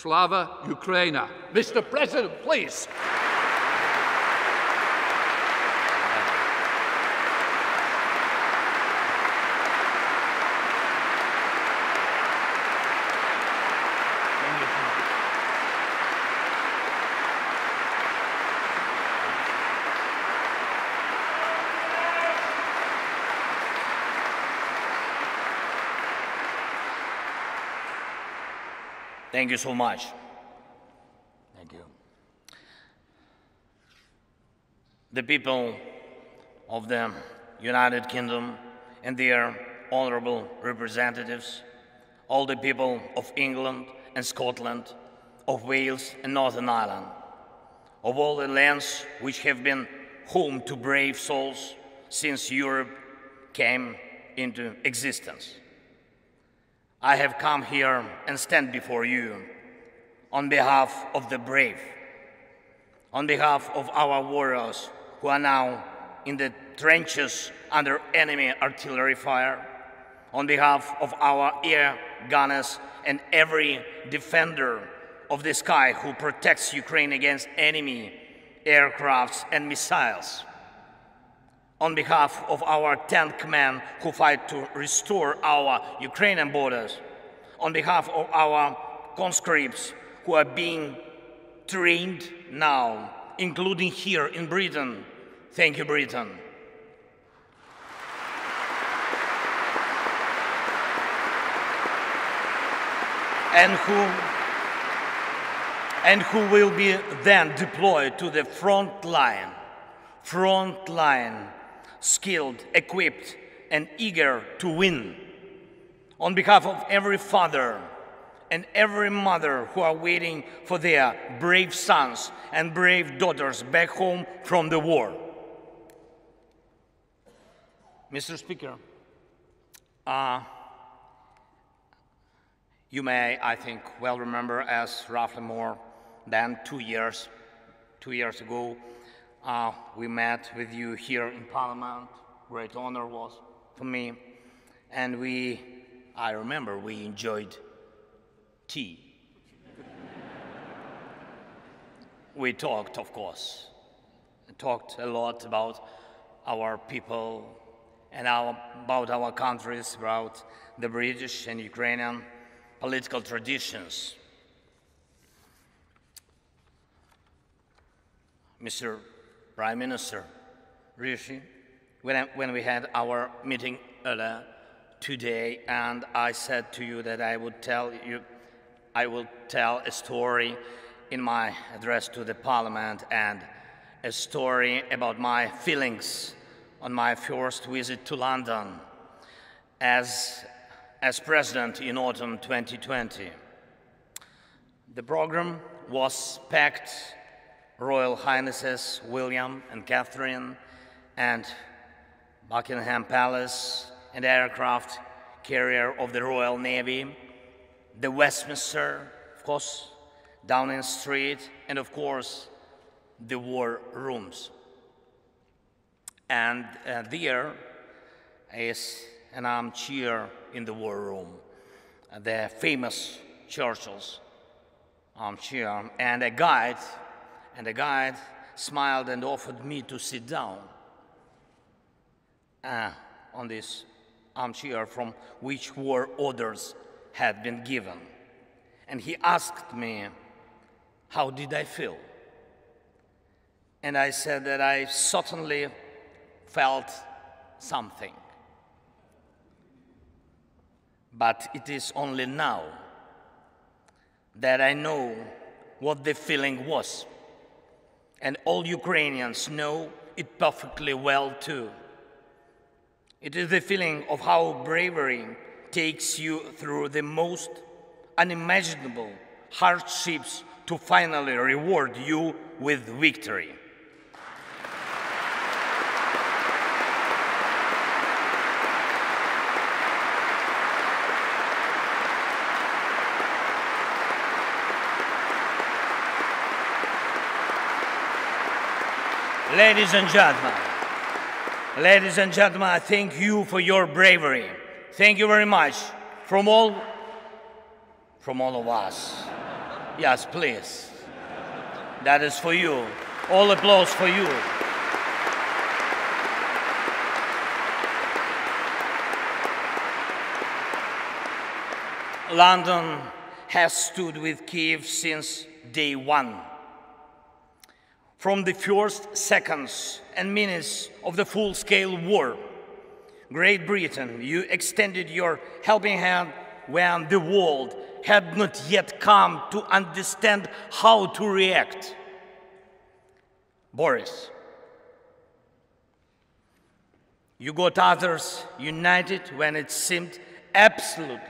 Slava Ukraina. Mr. President, please. Thank you so much. Thank you. The people of the United Kingdom and their honorable representatives, all the people of England and Scotland, of Wales and Northern Ireland, of all the lands which have been home to brave souls since Europe came into existence. I have come here and stand before you on behalf of the brave, on behalf of our warriors who are now in the trenches under enemy artillery fire, on behalf of our air gunners and every defender of the sky who protects Ukraine against enemy aircrafts and missiles, on behalf of our tank men who fight to restore our Ukrainian borders, on behalf of our conscripts who are being trained now, including here in Britain. Thank you, Britain. And who will be then deployed to the front line, skilled, equipped, and eager to win. On behalf of every father and every mother who are waiting for their brave sons and brave daughters back home from the war. Mr. Speaker, you may, I think, well remember as roughly more than 2 years ago, we met with you here in Parliament. Great honor was for me. And I remember we enjoyed tea. We talked, of course. We talked a lot about our people and about our countries, about the British and Ukrainian political traditions. Mr. Prime Minister Rishi, when we had our meeting earlier today, and I said to you that I will tell a story in my address to the Parliament, and a story about my feelings on my first visit to London as President in autumn 2020. The program was packed. Royal Highnesses William and Catherine, and Buckingham Palace, and aircraft carrier of the Royal Navy, the Westminster, of course, Downing Street, and of course, the war rooms. And there is an armchair in the war room, the famous Churchill's armchair, and a guide smiled and offered me to sit down on this armchair from which war orders had been given. And he asked me, how did I feel? And I said that I certainly felt something. But it is only now that I know what the feeling was. And all Ukrainians know it perfectly well, too. It is the feeling of how bravery takes you through the most unimaginable hardships to finally reward you with victory. Ladies and gentlemen, I thank you for your bravery. Thank you very much from all of us. Yes, please. That is for you. All applause for you. London has stood with Kiev since day one. From the first seconds and minutes of the full-scale war, Great Britain, you extended your helping hand when the world had not yet come to understand how to react. Boris, you got others united when it seemed absolutely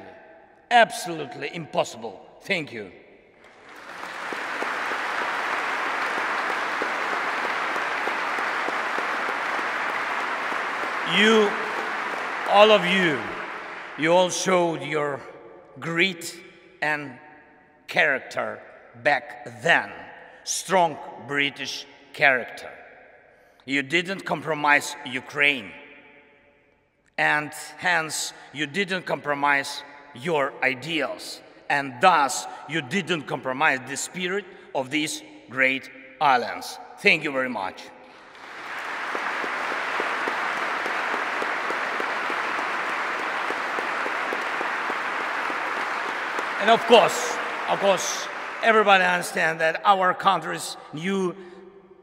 impossible. Thank you. You, all of you, you all showed your grit and character back then, strong British character. You didn't compromise Ukraine, and hence you didn't compromise your ideals, and thus you didn't compromise the spirit of these great islands. Thank you very much. And of course, everybody understands that our countries knew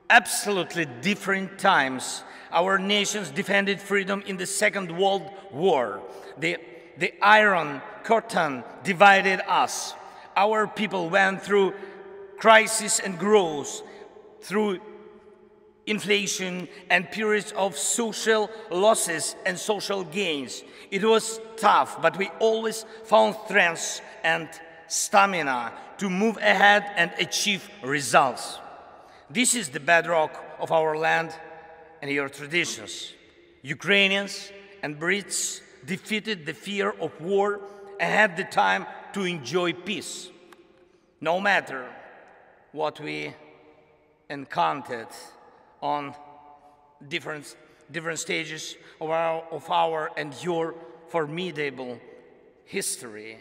absolutely different times. Our nations defended freedom in the Second World War. The Iron Curtain divided us. Our people went through crisis and growth, through inflation and periods of social losses and social gains. It was tough, but we always found strength and stamina to move ahead and achieve results. This is the bedrock of our land and your traditions. Ukrainians and Brits defeated the fear of war and had the time to enjoy peace. No matter what we encountered on different stages of our and your formidable history,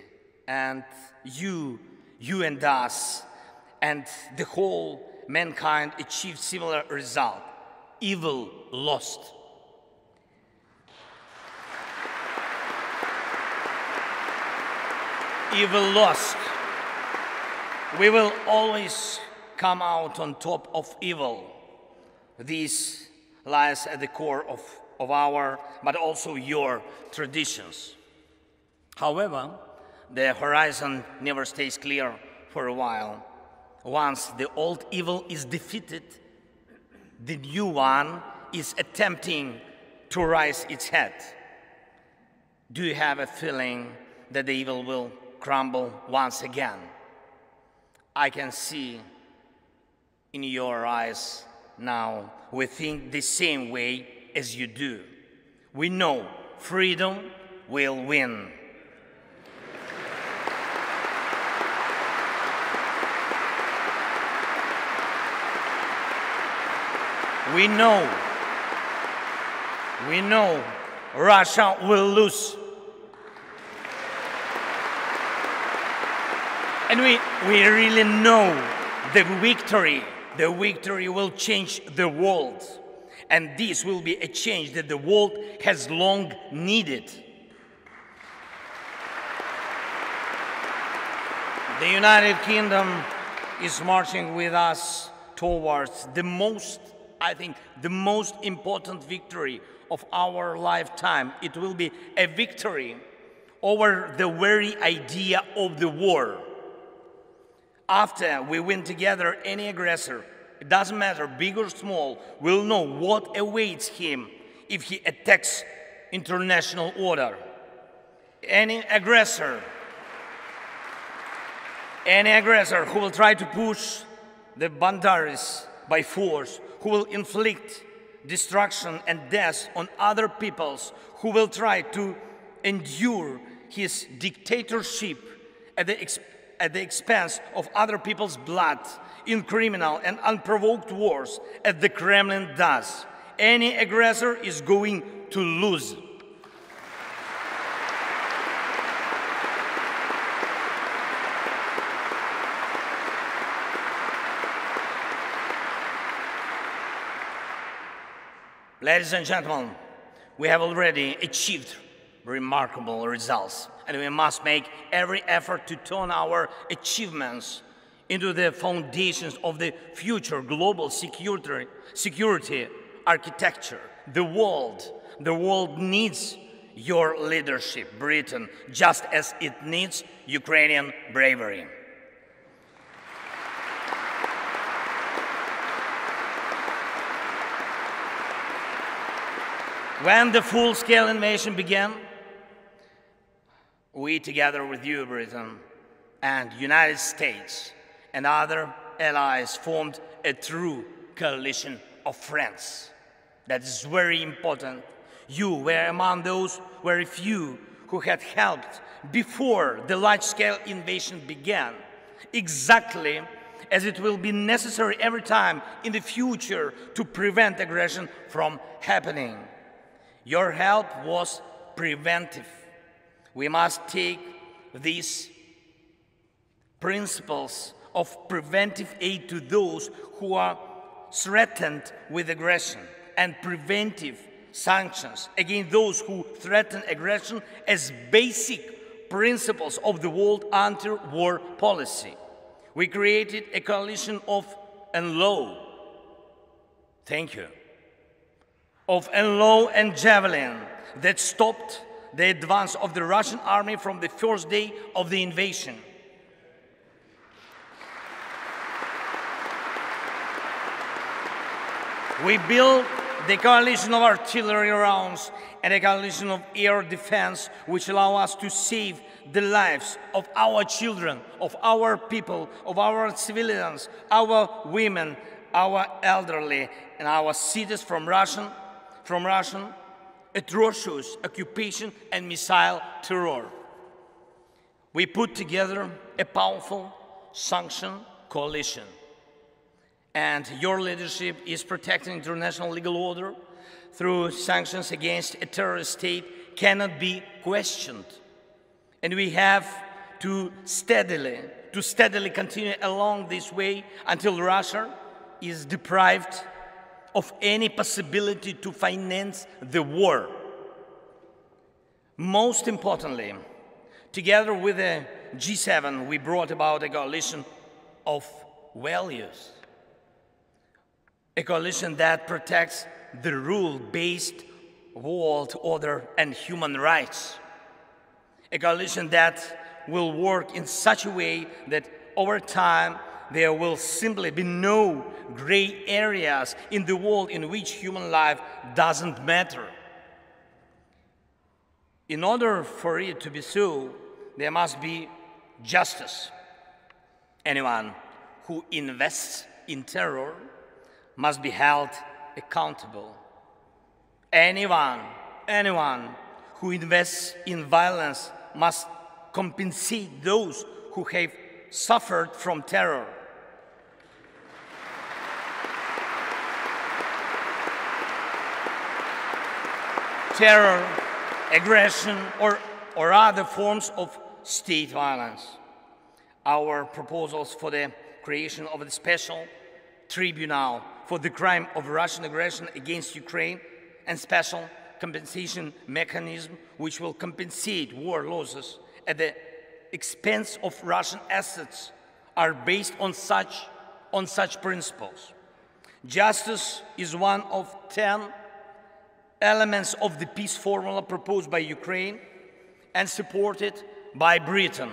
and you and us and the whole mankind achieved similar result. Evil lost. Evil lost. We will always come out on top of evil. This lies at the core of our, but also your traditions. However, the horizon never stays clear for a while. Once the old evil is defeated, the new one is attempting to rise its head. Do you have a feeling that the evil will crumble once again? I can see in your eyes now we think the same way as you do. We know freedom will win. We know Russia will lose. And we really know the victory will change the world. And this will be a change that the world has long needed. The United Kingdom is marching with us towards the most important victory of our lifetime. It will be a victory over the very idea of the war. After we win together, any aggressor, it doesn't matter, big or small, will know what awaits him if he attacks international order. Any aggressor who will try to push the boundaries by force, who will inflict destruction and death on other peoples, who will try to endure his dictatorship at the expense of other people's blood in criminal and unprovoked wars, as the Kremlin does. Any aggressor is going to lose. Ladies and gentlemen, we have already achieved remarkable results, and we must make every effort to turn our achievements into the foundations of the future global security architecture. The world needs your leadership, Britain, just as it needs Ukrainian bravery. When the full-scale invasion began, we, together with you, Britain, and United States and other allies, formed a true coalition of friends. That is very important. You were among those very few who had helped before the large-scale invasion began, exactly as it will be necessary every time in the future to prevent aggression from happening. Your help was preventive. We must take these principles of preventive aid to those who are threatened with aggression and preventive sanctions against those who threaten aggression as basic principles of the world anti-war policy. We created a coalition of NLAW. Thank you. Of NLAW and Javelin that stopped the advance of the Russian army from the first day of the invasion. We built the coalition of artillery rounds and a coalition of air defense which allow us to save the lives of our children, of our people, of our civilians, our women, our elderly, and our cities from Russian atrocious occupation and missile terror. We put together a powerful sanction coalition, and your leadership is protecting international legal order through sanctions against a terrorist state cannot be questioned. And we have to steadily continue along this way until Russia is deprived of any possibility to finance the war. Most importantly, together with the G7, we brought about a coalition of values, a coalition that protects the rule-based world order and human rights, a coalition that will work in such a way that over time there will simply be no gray areas in the world in which human life doesn't matter. In order for it to be so, there must be justice. Anyone who invests in terror must be held accountable. Anyone who invests in violence must compensate those who have suffered from terror. Terror, aggression, or other forms of state violence. Our proposals for the creation of a special tribunal for the crime of Russian aggression against Ukraine and special compensation mechanism which will compensate war losses at the expense of Russian assets are based on such principles. Justice is one of 10 elements of the peace formula proposed by Ukraine and supported by Britain.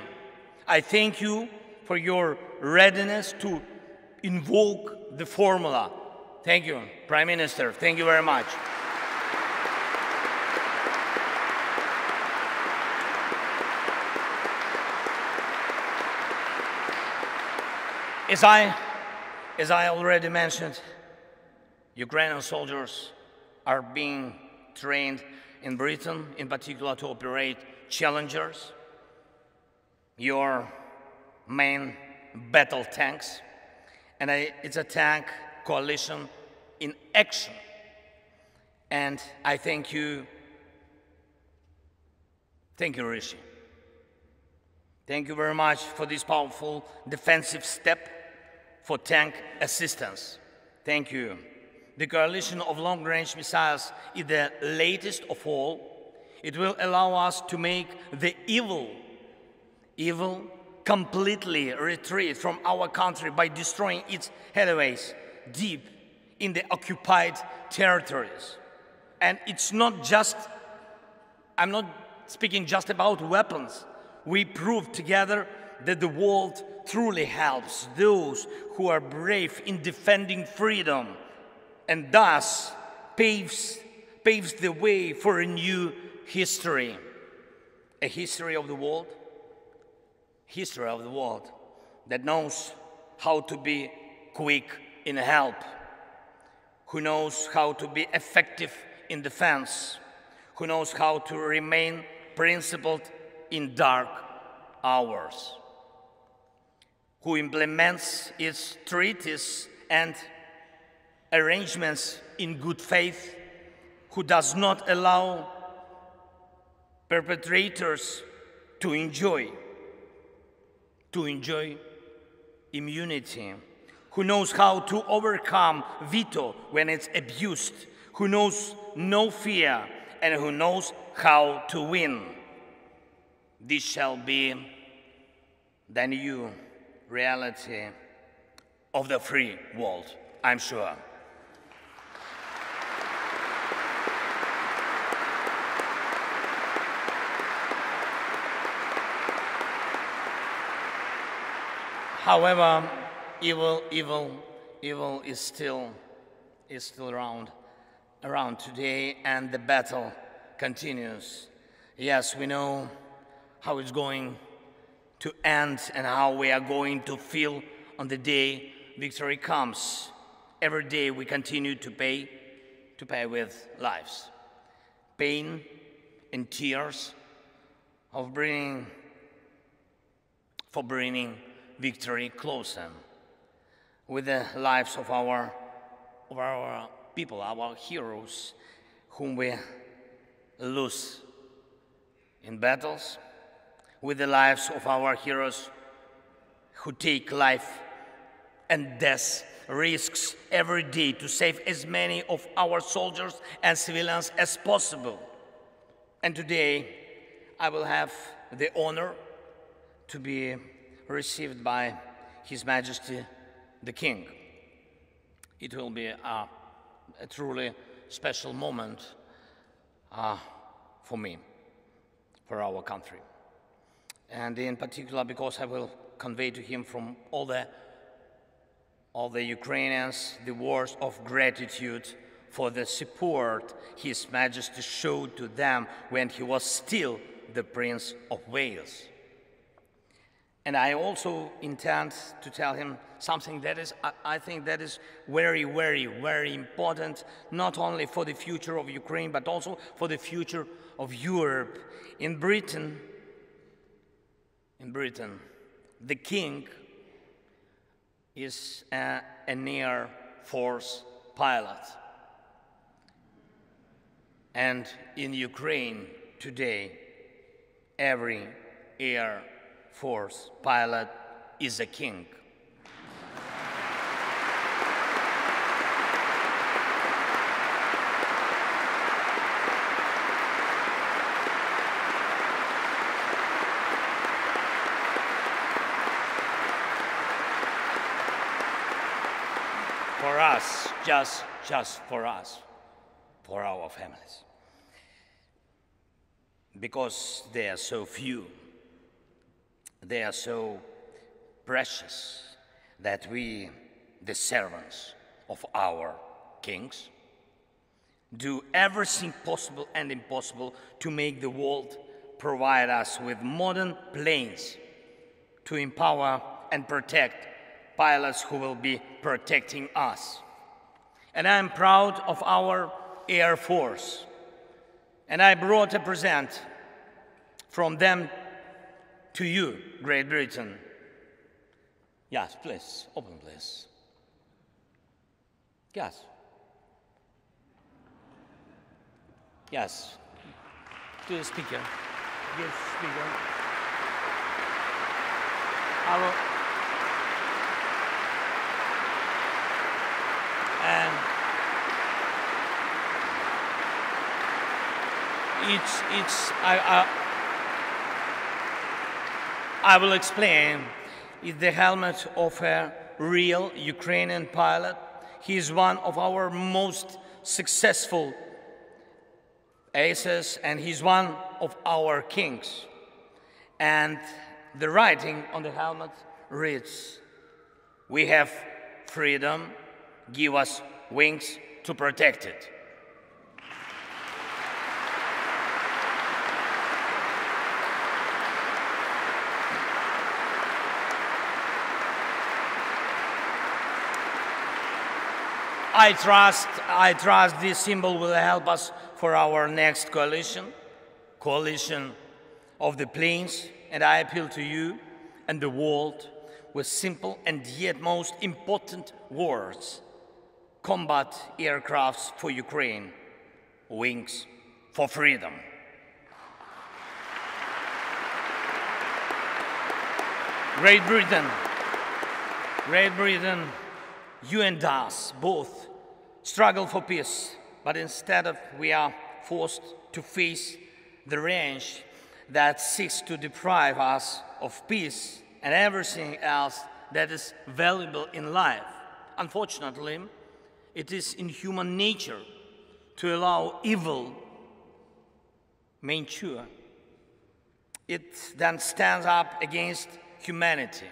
I thank you for your readiness to invoke the formula. Thank you, Prime Minister. Thank you very much. As I already mentioned, Ukrainian soldiers are being trained in Britain, in particular to operate Challengers, your main battle tanks. And it's a tank coalition in action. And I thank you. Thank you, Rishi. Thank you very much for this powerful defensive step for tank assistance. Thank you. The coalition of long-range missiles is the latest of all. It will allow us to make the evil completely retreat from our country by destroying its headways deep in the occupied territories. And it's not just, I'm not speaking just about weapons. We proved together that the world truly helps those who are brave in defending freedom, and thus paves the way for a new history. A history of the world that knows how to be quick in help, who knows how to be effective in defense, who knows how to remain principled in dark hours, who implements its treaties and arrangements in good faith, who does not allow perpetrators to enjoy immunity, who knows how to overcome veto when it's abused, who knows no fear, and who knows how to win. This shall be the new reality of the free world, I'm sure. However, evil is still around today, and the battle continues. Yes, we know how it's going to end and how we are going to feel on the day victory comes. Every day we continue to pay with lives, pain and tears for bringing victory closer, with the lives of our people, our heroes, whom we lose in battles, with the lives of our heroes who take life and death risks every day to save as many of our soldiers and civilians as possible. And today, I will have the honor to be received by His Majesty the King. It will be a truly special moment for me, for our country. And in particular, because I will convey to him from all the Ukrainians the words of gratitude for the support His Majesty showed to them when he was still the Prince of Wales. And I also intend to tell him something that is, I think that is very, very, very important, not only for the future of Ukraine, but also for the future of Europe. In Britain, the king is an Air Force pilot. And in Ukraine today, every Air Force pilot is a king. For us, just for us, for our families. Because they are so few, they are so precious that we, the servants of our kings, do everything possible and impossible to make the world provide us with modern planes to empower and protect pilots who will be protecting us. And I'm proud of our Air Force. And I brought a present from them to you, Great Britain. Yes, please, open, please. Yes. Yes. To the speaker. Yes, speaker. I will. And I will explain. It's the helmet of a real Ukrainian pilot. He is one of our most successful aces, and he's one of our kings. And the writing on the helmet reads, "We have freedom, give us wings to protect it." I trust this symbol will help us for our next coalition of the plains, and I appeal to you and the world with simple and yet most important words: combat aircrafts for Ukraine, wings for freedom. Great Britain, you and us both struggle for peace, but instead we are forced to face the range that seeks to deprive us of peace and everything else that is valuable in life. Unfortunately, it is in human nature to allow evil mature. It then stands up against humanity.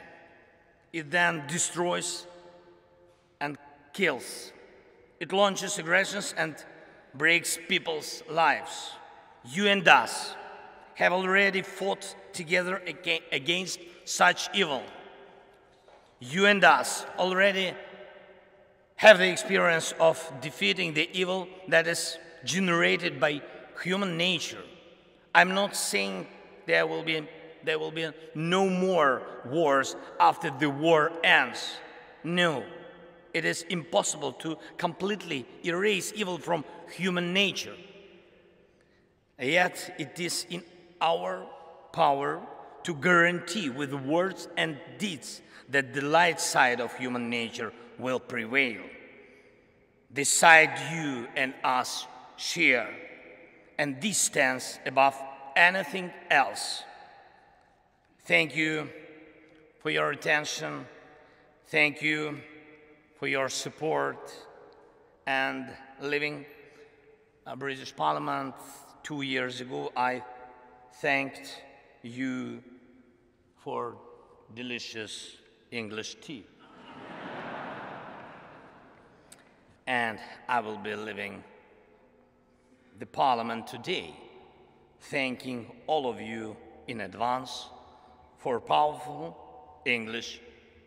It then destroys and kills. It launches aggressions and breaks people's lives. You and us have already fought together against such evil. You and us already have the experience of defeating the evil that is generated by human nature. I'm not saying there will be no more wars after the war ends. No. It is impossible to completely erase evil from human nature. Yet it is in our power to guarantee with words and deeds that the light side of human nature will prevail. The side you and us share, and this stands above anything else. Thank you for your attention. Thank you for your support. And leaving a British Parliament 2 years ago, I thanked you for delicious English tea. And I will be leaving the Parliament today, thanking all of you in advance for powerful English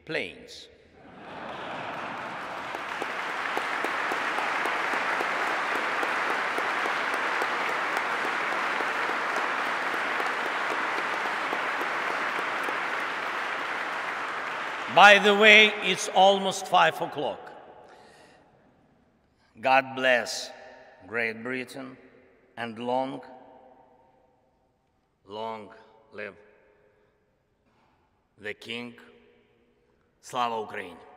planes. By the way, it's almost 5 o'clock. God bless Great Britain, and long live the King. Слава Україні!